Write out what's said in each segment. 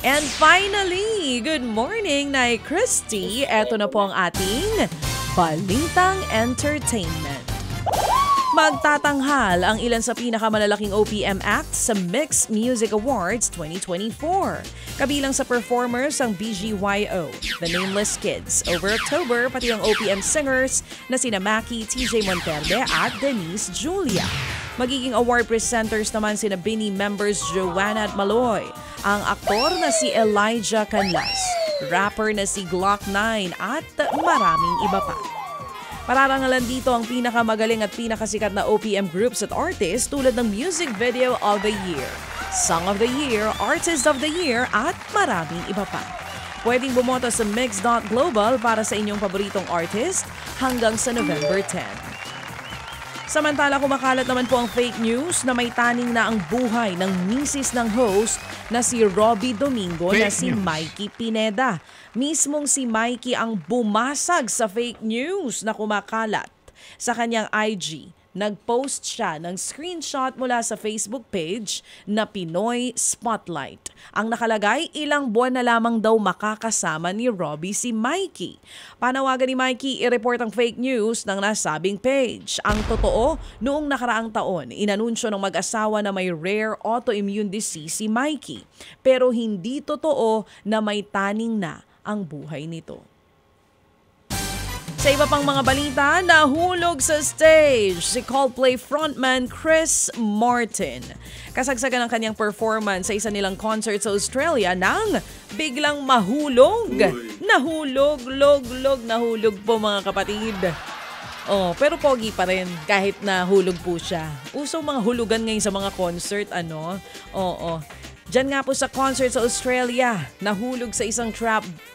And finally, good morning, Nay Christy. Eto na po ang ating Balitang Entertainment. Magtatanghal ang ilan sa pinakamalalaking OPM acts sa Mix Music Awards 2024. Kabilang sa performers ang BGYO, The Nameless Kids, Over October, pati ang OPM singers na sina Maki, TJ Monterde at Denise Julia. Magiging award presenters naman sina Bini members Joanna at Maloy, ang aktor na si Elijah Canlas, rapper na si Glock 9 at maraming iba pa. Pararangalan dito ang pinakamagaling at pinakasikat na OPM groups at artists tulad ng Music Video of the Year, Song of the Year, Artist of the Year at maraming iba pa. Pwedeng bumoto sa Mix.Global para sa inyong paboritong artist hanggang sa November 10. Samantala, kumakalat naman po ang fake news na may taning na ang buhay ng misis ng host na si Robbie Domingo na si Mikey Pineda. Mismong si Mikey ang bumasag sa fake news na kumakalat sa kanyang IG. Nag-post siya ng screenshot mula sa Facebook page na Pinoy Spotlight. Ang nakalagay, ilang buwan na lamang daw makakasama ni Robbie si Mikey. Panawagan ni Mikey i-report ang fake news ng nasabing page. Ang totoo, noong nakaraang taon, inanunsyo ng mag-asawa na may rare autoimmune disease si Mikey. Pero hindi totoo na may taning na ang buhay nito. Sa iba pang mga balita, nahulog sa stage si Coldplay frontman Chris Martin. Kasagsagan ng kanyang performance sa isa nilang concert sa Australia nang biglang mahulog. Nahulog po mga kapatid. Pero pogi pa rin kahit nahulog po siya. Usong mga hulugan ngayon sa mga concert, ano? Diyan nga po sa concert sa Australia, nahulog sa isang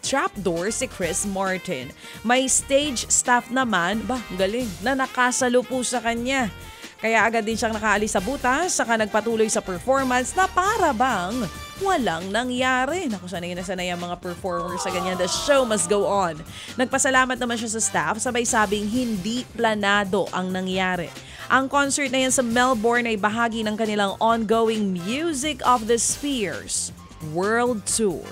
trapdoor si Chris Martin. May stage staff naman, galing, na nakasalo po sa kanya. Kaya agad din siyang nakaalis sa butas, saka nagpatuloy sa performance na para bang walang nangyari. Naku, sanay na sanay ang mga performers sa ganyan. The show must go on. Nagpasalamat naman siya sa staff, sabay sabing hindi planado ang nangyari. Ang concert na yan sa Melbourne ay bahagi ng kanilang ongoing Music of the Spheres World Tour.